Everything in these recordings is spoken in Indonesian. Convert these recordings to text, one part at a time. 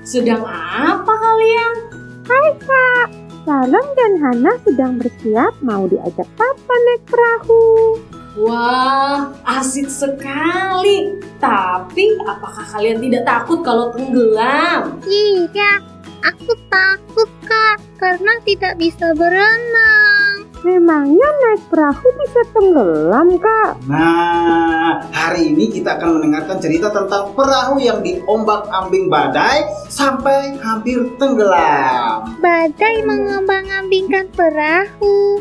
Sedang apa kalian? Hai Kak, Salom dan Hana sedang bersiap mau diajak Papa naik perahu. Wah, asik sekali. Tapi apakah kalian tidak takut kalau tenggelam? Iya, aku takut Kak, karena tidak bisa berenang. Memangnya naik perahu bisa tenggelam Kak? Nah, hari ini kita akan mendengarkan cerita tentang perahu yang diombak-ambing badai sampai hampir tenggelam. Badai mengombang-ambingkan perahu.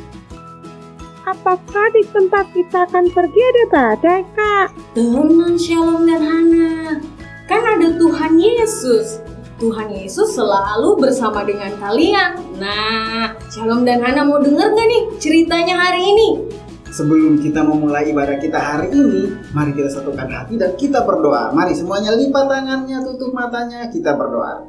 Apakah di tempat kita akan pergi ada badai Kak? Tenang Shalom dan Hana, kan ada Tuhan Yesus. Tuhan Yesus selalu bersama dengan kalian. Nah, Shalom dan Hana mau denger gak nih ceritanya hari ini? Sebelum kita memulai ibadah kita hari ini, mari kita satukan hati dan kita berdoa. Mari semuanya lipat tangannya, tutup matanya, kita berdoa.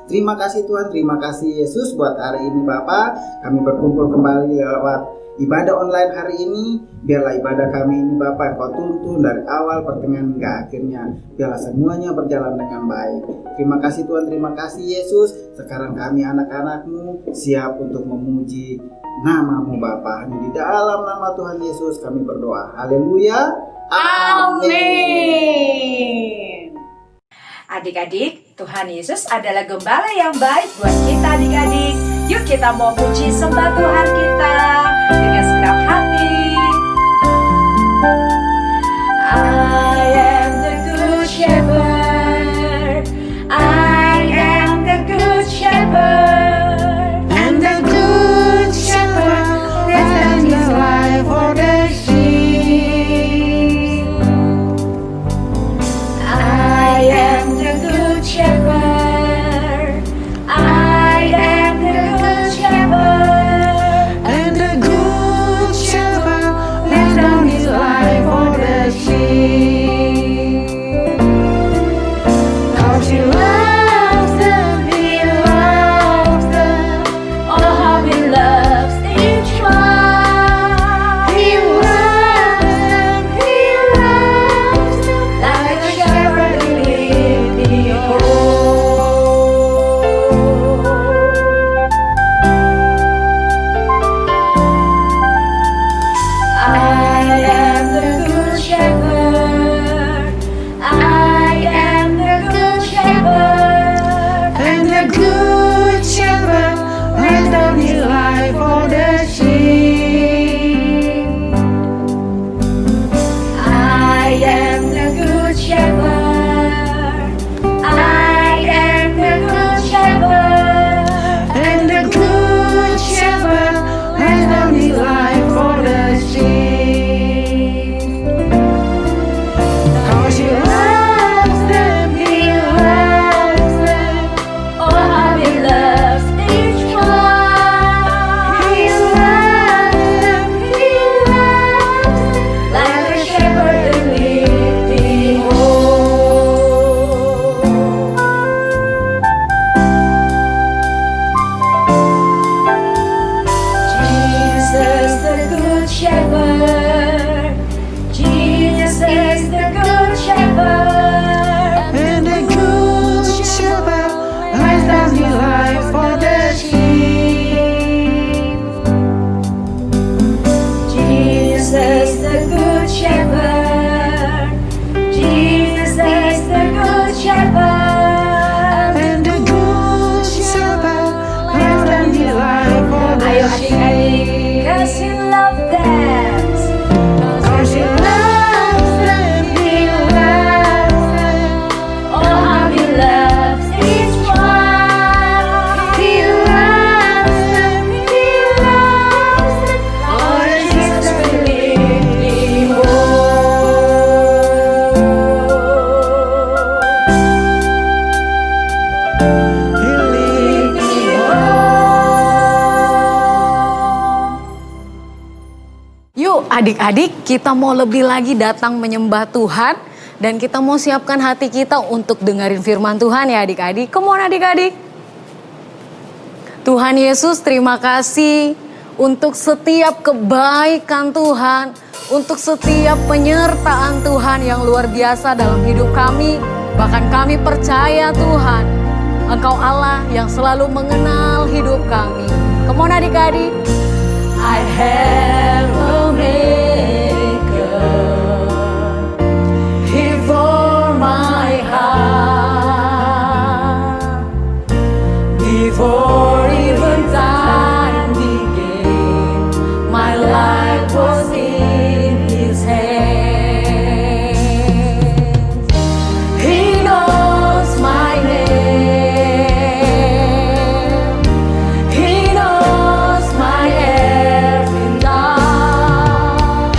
Terima kasih Tuhan, terima kasih Yesus buat hari ini Bapa. Kami berkumpul kembali lewat ibadah online hari ini. Biarlah ibadah kami ini Bapa Engkau tuntun dari awal pertengahan hingga akhirnya. Biarlah semuanya berjalan dengan baik. Terima kasih Tuhan, terima kasih Yesus. Sekarang kami anak-anak-Mu siap untuk memuji nama-Mu Bapa. Hanya di dalam nama Tuhan Yesus kami berdoa. Haleluya. Amin. Adik-adik, Tuhan Yesus adalah gembala yang baik buat kita adik-adik. Yuk kita mau puji sembah Tuhan kita dengan segenap hati. I am the good shepherd, I am the good shepherd, and the good shepherd lays his life for the sheep. I am the good shepherd, I am the good shepherd, and the good shepherd lays down his life for the sheep. 'Cause he loves them, he loves them, oh how he loves each one. He loves them like a shepherd leading the I am the good shepherd, I am the good shepherd, and the good shepherd lays down his life for the sheep. I am the good shepherd, I am the good shepherd, and the good shepherd lays down his life for the sheep. 'Cause he loves them, oh how he loves each one. He loves them, like a shepherd leading home. Jesus the good shepherd, Jesus is the good shepherd, and the good shepherd lays down his life for the sheep. Jesus the good shepherd, Jesus is the good shepherd, and the good shepherd lays down his life for the sheep. Ayo adik-adik, kasih love dance. 'Cause he loves them, oh how he loves each one. He loves them, oh Jesus will Yuk adik-adik, kita mau lebih lagi datang menyembah Tuhan. Dan kita mau siapkan hati kita untuk dengerin firman Tuhan ya adik-adik. Come on adik-adik. Tuhan Yesus, terima kasih untuk setiap kebaikan Tuhan. Untuk setiap penyertaan Tuhan yang luar biasa dalam hidup kami. Bahkan kami percaya Tuhan, Engkau Allah yang selalu mengenal hidup kami. Come on adik-adik. I have a maker here for my heart. Before even time began, my life was in His hands. He knows my name. He knows my every thought.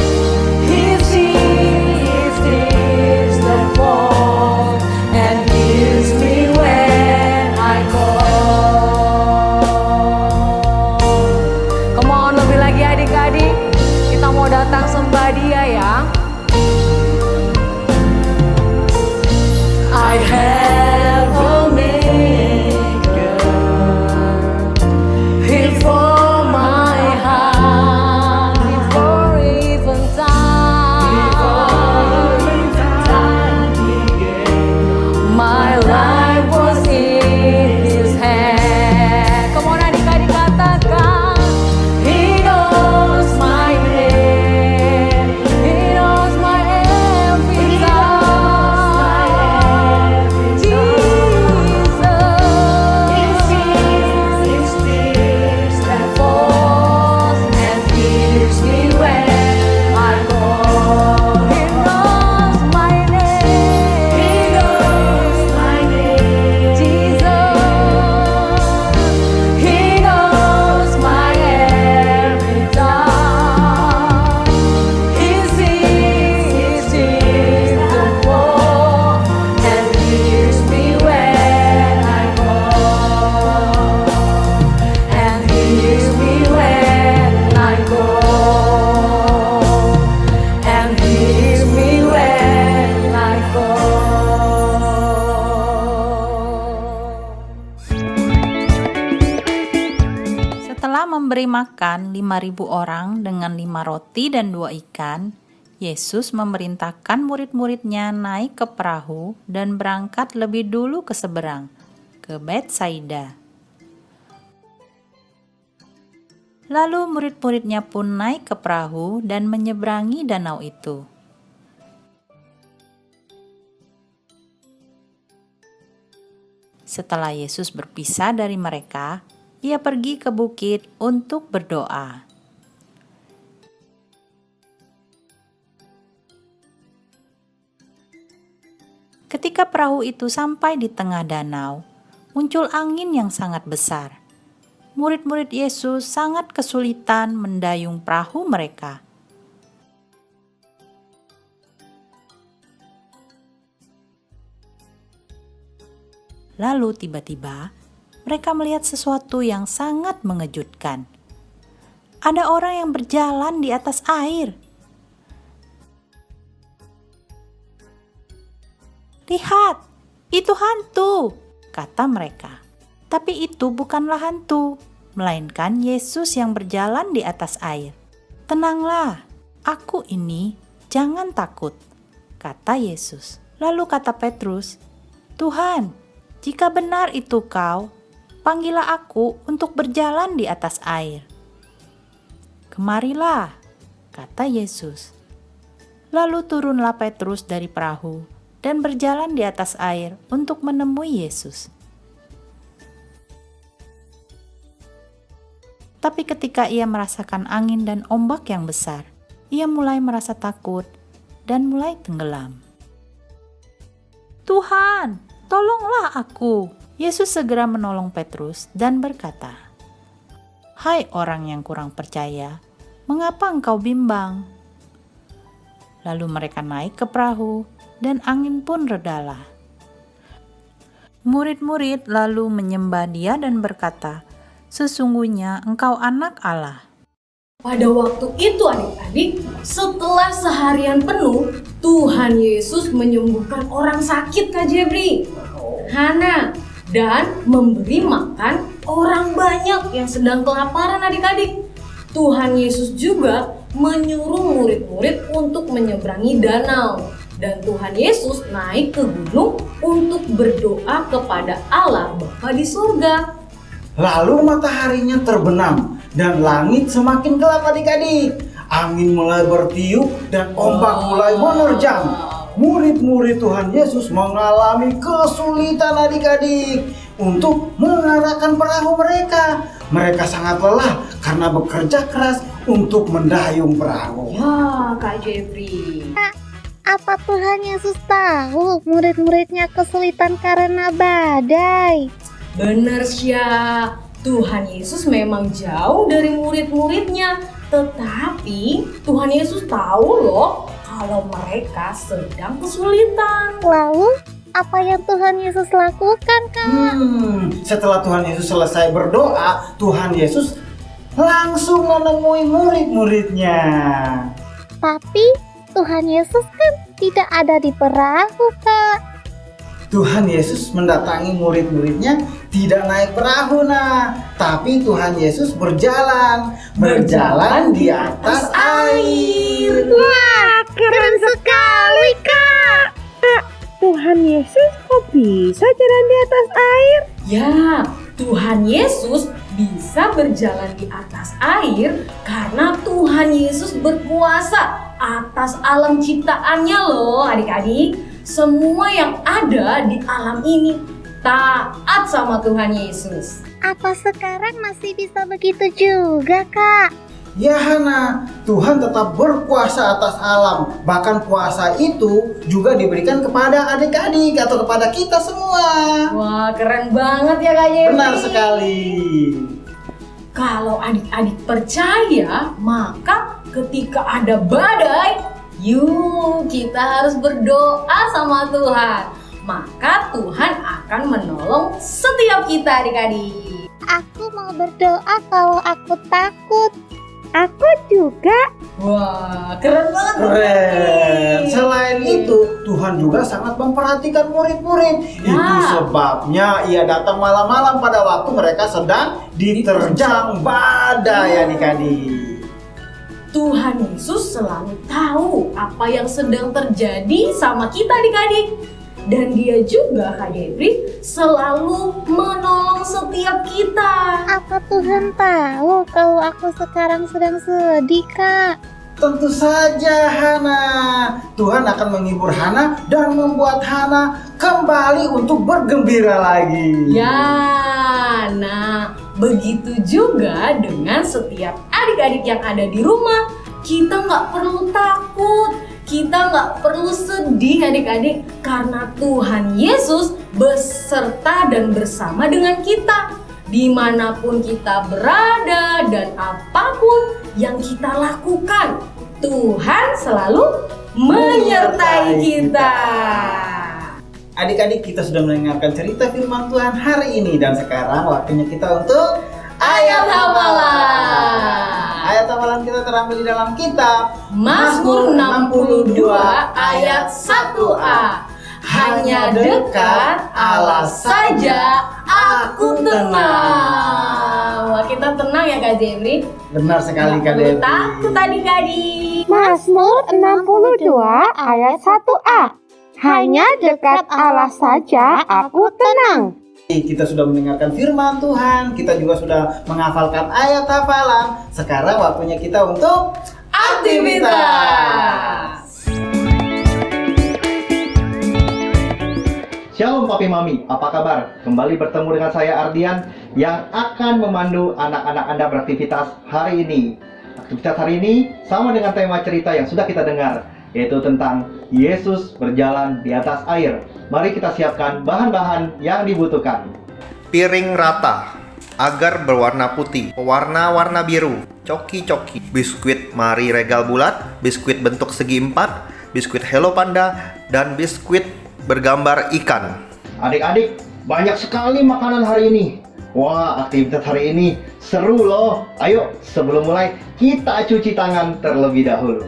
He sees tears that fall and hears me when I call. Come on, lebih lagi adik-adik. Kita mau datang sembah Dia ya. I have a maker here for my heart. Before even time began, my life was in His hand. Come on adik-adik katakan. He knows my name. He knows my every thought. Jesus. He sees tears that fall and hears me when I call. He knows my name. He knows my name. Jesus. He knows my every thought. He sees tears that fall and hears me when I call. And hears me when I call. And hears me when I call. Setelah memberi makan 5.000 orang dengan 5 roti dan 2 ikan, Yesus memerintahkan murid-muridnya naik ke perahu dan berangkat lebih dulu ke seberang, ke Betsaida. Lalu murid-muridnya pun naik ke perahu dan menyeberangi danau itu. Setelah Yesus berpisah dari mereka, Ia pergi ke bukit untuk berdoa. Ketika perahu itu sampai di tengah danau, muncul angin yang sangat besar. Murid-murid Yesus sangat kesulitan mendayung perahu mereka. Lalu tiba-tiba mereka melihat sesuatu yang sangat mengejutkan. Ada orang yang berjalan di atas air. "Lihat, itu hantu," kata mereka. Tapi itu bukanlah hantu, melainkan Yesus yang berjalan di atas air. "Tenanglah, aku ini, jangan takut," kata Yesus. Lalu kata Petrus, "Tuhan, jika benar itu Kau, panggillah aku untuk berjalan di atas air." "Kemarilah," kata Yesus. Lalu turunlah Petrus dari perahu dan berjalan di atas air untuk menemui Yesus. Tapi ketika ia merasakan angin dan ombak yang besar, ia mulai merasa takut dan mulai tenggelam. "Tuhan, tolonglah aku!" Yesus segera menolong Petrus dan berkata, "Hai orang yang kurang percaya, mengapa engkau bimbang?" Lalu mereka naik ke perahu dan angin pun redalah. Murid-murid lalu menyembah Dia dan berkata, "Sesungguhnya Engkau Anak Allah." Pada waktu itu adik-adik, setelah seharian penuh, Tuhan Yesus menyembuhkan orang sakit Kak Jebri, Hana, dan memberi makan orang banyak yang sedang kelaparan adik-adik. Tuhan Yesus juga menyuruh murid-murid untuk menyeberangi danau. Dan Tuhan Yesus naik ke gunung untuk berdoa kepada Allah Bapa di surga. Lalu mataharinya terbenam dan langit semakin gelap adik-adik. Angin mulai bertiup dan ombak mulai menerjang. Murid-murid Tuhan Yesus mengalami kesulitan adik-adik untuk mengarahkan perahu mereka. Mereka sangat lelah karena bekerja keras untuk mendayung perahu. Ya, Kak Jebri. Apa Tuhan Yesus tahu murid-muridnya kesulitan karena badai? Bener Syah, Tuhan Yesus memang jauh dari murid-muridnya. Tetapi Tuhan Yesus tahu loh kalau mereka sedang kesulitan. Lalu apa yang Tuhan Yesus lakukan, Kak? Setelah Tuhan Yesus selesai berdoa, Tuhan Yesus langsung menemui murid-muridnya. Tapi Tuhan Yesus kan tidak ada di perahu, Kak. Tuhan Yesus mendatangi murid-muridnya tidak naik perahu tapi Tuhan Yesus berjalan di atas air. Wah, keren sekali, Kak. Tuhan Yesus kok bisa jalan di atas air? Ya, Tuhan Yesus bisa berjalan di atas air karena Tuhan Yesus berkuasa atas alam ciptaannya loh adik-adik. Semua yang ada di alam ini taat sama Tuhan Yesus. Apa sekarang masih bisa begitu juga, Kak? Ya Hana, Tuhan tetap berkuasa atas alam. Bahkan kuasa itu juga diberikan kepada adik-adik atau kepada kita semua. Wah, keren banget ya Kak Yevi. Benar sekali. Kalau adik-adik percaya, maka ketika ada badai, yuk kita harus berdoa sama Tuhan. Maka Tuhan akan menolong setiap kita adik-adik. Aku mau berdoa kalau aku takut. Aku juga. Wah, keren banget. Keren. Selain itu, Tuhan juga sangat memperhatikan murid-murid. Itu sebabnya ia datang malam-malam pada waktu mereka sedang diterjang badai adik-adik. Tuhan Yesus selalu tahu apa yang sedang terjadi sama kita adik-adik. Dan dia juga, Kak Jebri, selalu menolong setiap kita. Apa Tuhan tahu kalau aku sekarang sedang sedih, Kak? Tentu saja Hana. Tuhan akan menghibur Hana dan membuat Hana kembali untuk bergembira lagi. Ya, nah begitu juga dengan setiap adik-adik yang ada di rumah. Kita nggak perlu takut, kita nggak perlu sedih adik-adik, karena Tuhan Yesus beserta dan bersama dengan kita. Dimanapun kita berada dan apapun yang kita lakukan, Tuhan selalu menyertai kita. Adik-adik, kita sudah mendengarkan cerita firman Tuhan hari ini, dan sekarang waktunya kita untuk Ayat hafalan. Ayat hafalan kita terambil di dalam kitab Mazmur 62 ayat 1a. Hanya dekat Allah saja aku tenang. Wah, kita tenang ya Kak Jebri. Benar sekali Kak Perlu Devi. takut adik-adik. Mazmur 62 ayat 1a. Hanya dekat Allah saja aku tenang. Kita sudah mendengarkan firman Tuhan, kita juga sudah menghafalkan ayat hafalan. Sekarang waktunya kita untuk Aktivitas. Shalom Papi Mami, apa kabar? Kembali bertemu dengan saya Ardian yang akan memandu anak-anak Anda beraktivitas hari ini. Aktivitas hari ini sama dengan tema cerita yang sudah kita dengar, yaitu tentang Yesus berjalan di atas air. Mari kita siapkan bahan-bahan yang dibutuhkan. Piring rata, agar berwarna putih, pewarna-warna biru, coki-coki, biskuit Mari Regal bulat, biskuit bentuk segi empat, biskuit Hello Panda, dan biskuit bergambar ikan. Adik-adik, banyak sekali makanan hari ini. Wah, aktivitas hari ini seru loh. Ayo, sebelum mulai, kita cuci tangan terlebih dahulu.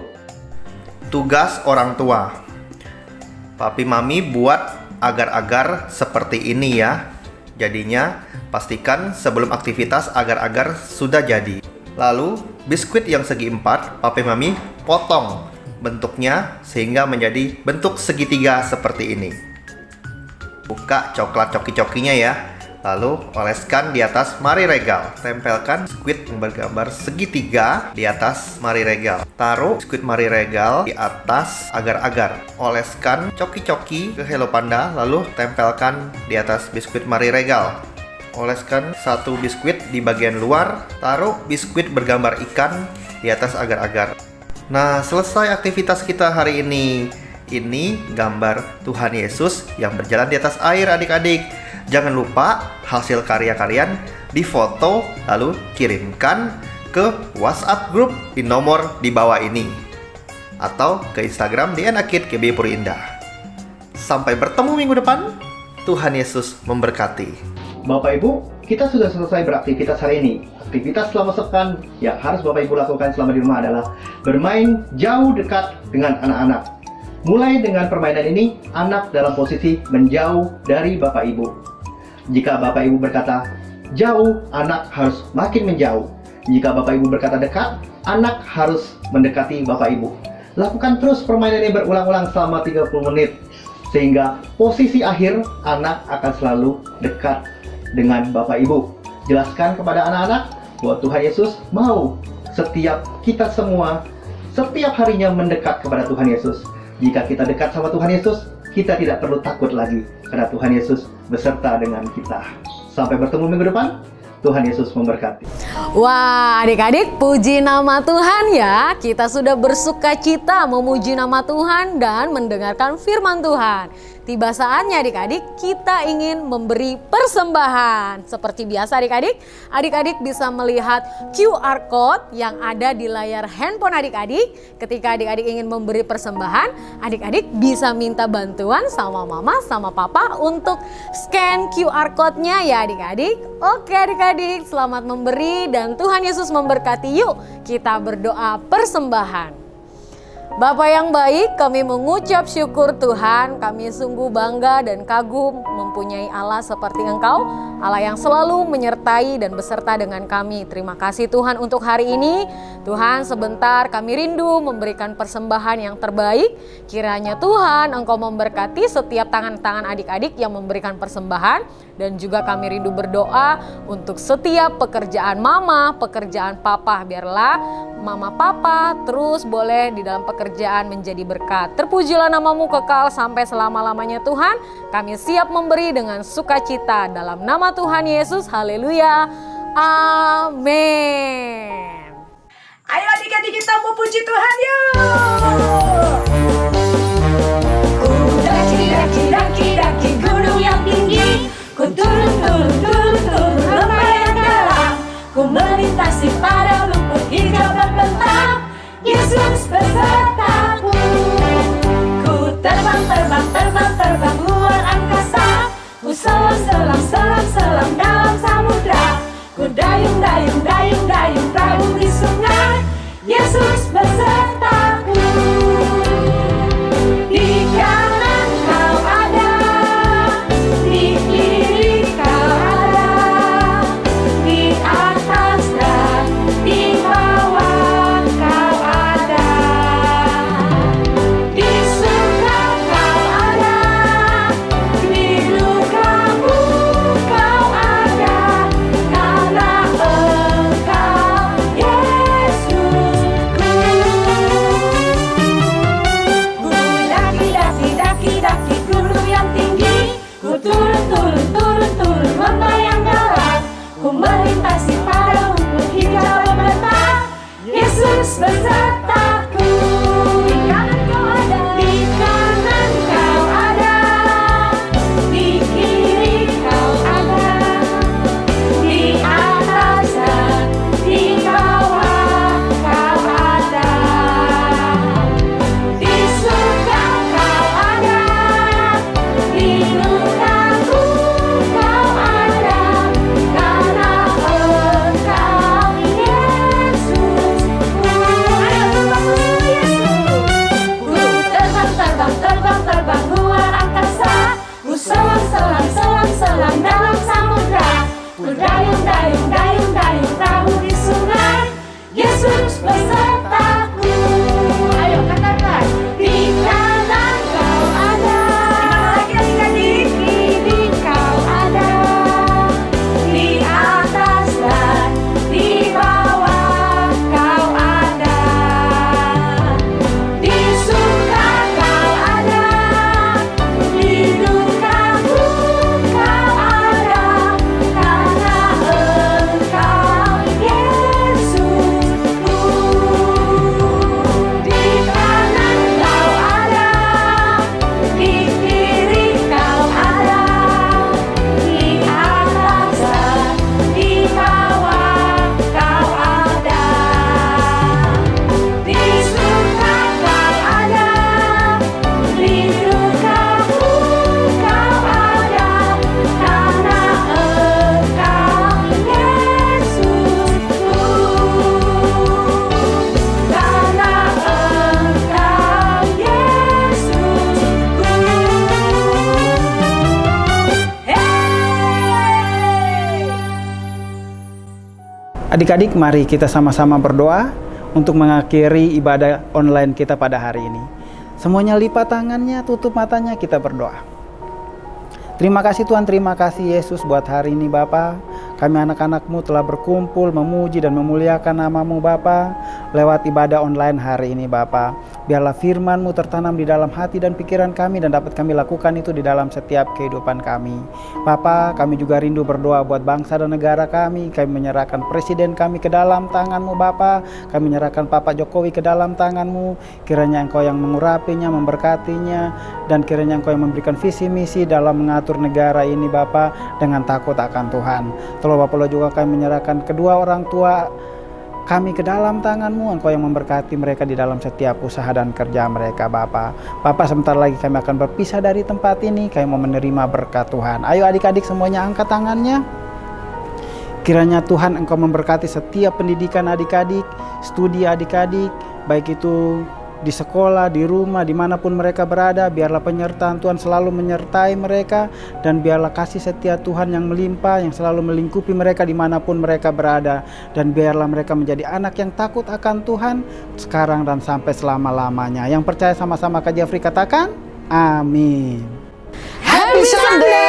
Tugas orang tua. Papi Mami buat agar-agar seperti ini ya. Jadinya, pastikan sebelum aktivitas agar-agar sudah jadi. Lalu, biskuit yang segi 4, Papi Mami potong bentuknya sehingga menjadi bentuk segitiga seperti ini. Buka coklat coki-cokinya ya. Lalu oleskan di atas mari regal. Tempelkan biskuit yang bergambar segitiga di atas mari regal. Taruh biskuit mari regal di atas agar-agar. Oleskan coki-coki ke Hello Panda, lalu tempelkan di atas biskuit mari regal. Oleskan satu biskuit di bagian luar. Taruh biskuit bergambar ikan di atas agar-agar. Nah, selesai aktivitas kita hari ini. Ini gambar Tuhan Yesus yang berjalan di atas air, adik-adik. Jangan lupa hasil karya kalian difoto lalu kirimkan ke WhatsApp grup di nomor di bawah ini atau ke Instagram di @kibbi Puri Indah. Sampai bertemu minggu depan. Tuhan Yesus memberkati. Bapak Ibu, kita sudah selesai beraktivitas hari ini. Aktivitas selama sepekan yang harus Bapak Ibu lakukan selama di rumah adalah bermain jauh dekat dengan anak-anak. Mulai dengan permainan ini, anak dalam posisi menjauh dari Bapak Ibu. Jika Bapak Ibu berkata jauh, anak harus makin menjauh. Jika Bapak Ibu berkata dekat, anak harus mendekati Bapak Ibu. Lakukan terus permainan ini berulang-ulang selama 30 menit. Sehingga posisi akhir anak akan selalu dekat dengan Bapak Ibu. Jelaskan kepada anak-anak bahwa Tuhan Yesus mau setiap kita semua setiap harinya mendekat kepada Tuhan Yesus. Jika kita dekat sama Tuhan Yesus, kita tidak perlu takut lagi karena Tuhan Yesus beserta dengan kita. Sampai bertemu minggu depan. Tuhan Yesus memberkati. Wah, adik-adik, puji nama Tuhan ya. Kita sudah bersuka cita memuji nama Tuhan dan mendengarkan firman Tuhan. Tiba saatnya adik-adik, kita ingin memberi persembahan. Seperti biasa adik-adik bisa melihat QR Code yang ada di layar handphone adik-adik. Ketika adik-adik ingin memberi persembahan, adik-adik bisa minta bantuan sama mama, sama papa untuk scan QR Code-nya ya adik-adik. Oke adik-adik, selamat memberi dan Tuhan Yesus memberkati. Yuk kita berdoa persembahan. Bapa yang baik, kami mengucap syukur Tuhan, kami sungguh bangga dan kagum mempunyai Allah seperti Engkau, Allah yang selalu menyertai dan beserta dengan kami. Terima kasih Tuhan untuk hari ini. Tuhan, sebentar kami rindu memberikan persembahan yang terbaik. Kiranya Tuhan Engkau memberkati setiap tangan-tangan adik-adik yang memberikan persembahan. Dan juga kami rindu berdoa untuk setiap pekerjaan mama, pekerjaan papa. Biarlah mama papa terus boleh di dalam pekerjaan menjadi berkat. Terpujilah namamu kekal sampai selama-lamanya Tuhan. Kami siap memberi dengan sukacita dalam nama Tuhan Yesus. Haleluya. Amin. Ayo adik-adik kita memuji Tuhan yuk. Daki gunung yang tinggi, ku turun lembah yang dalam, ku melintasi padang rumput hijau berbentang, Yesus besertaku. Ku terbang luar angkasa, ku selam dalam samudra, ku dayung perahu di sungai, Yesus besertaku. Di kanan kau ada, di kiri kau ada, di atas dan di bawah kau ada, di surga kau ada, di lukamu kau ada, karena Engkau Yesusku. Ku daki gunung yang tinggi, ku turun lembah yang dalam, ku melintasi padang rumput hijau berbentang, Yesus besertaku. Di kanan kau ada, di kanan kau ada, di kiri kau ada, di atas dan di bawah kau ada, di surga kau ada, di lukaku kau ada, karena Adik-adik, mari kita sama-sama berdoa untuk mengakhiri ibadah online kita pada hari ini. Semuanya lipat tangannya, tutup matanya, kita berdoa. Terima kasih Tuhan, terima kasih Yesus buat hari ini Bapa. Kami anak-anak-Mu telah berkumpul memuji dan memuliakan nama-Mu Bapa lewat ibadah online hari ini Bapa. Biarlah firman-Mu tertanam di dalam hati dan pikiran kami dan dapat kami lakukan itu di dalam setiap kehidupan kami. Bapa, kami juga rindu berdoa buat bangsa dan negara kami. Kami menyerahkan presiden kami ke dalam tangan-Mu Bapa. Kami menyerahkan Bapak Jokowi ke dalam tangan-Mu. Kiranya Engkau yang mengurapinya, memberkatinya, dan kiranya Engkau yang memberikan visi misi dalam mengatur negara ini Bapa dengan takut akan Tuhan. Tolong Bapak juga kami menyerahkan kedua orang tua kami ke dalam tangan-Mu. Engkau yang memberkati mereka di dalam setiap usaha dan kerja mereka Bapa. Bapa, sebentar lagi kami akan berpisah dari tempat ini. Kami mau menerima berkat Tuhan. Ayo adik-adik semuanya angkat tangannya. Kiranya Tuhan Engkau memberkati setiap pendidikan adik-adik, studi adik-adik, baik itu di sekolah, di rumah, dimanapun mereka berada. Biarlah penyertaan Tuhan selalu menyertai mereka, dan biarlah kasih setia Tuhan yang melimpah, yang selalu melingkupi mereka dimanapun mereka berada. Dan biarlah mereka menjadi anak yang takut akan Tuhan sekarang dan sampai selama-lamanya. Yang percaya sama-sama Kak Jeffrey katakan, amin. Happy Sunday!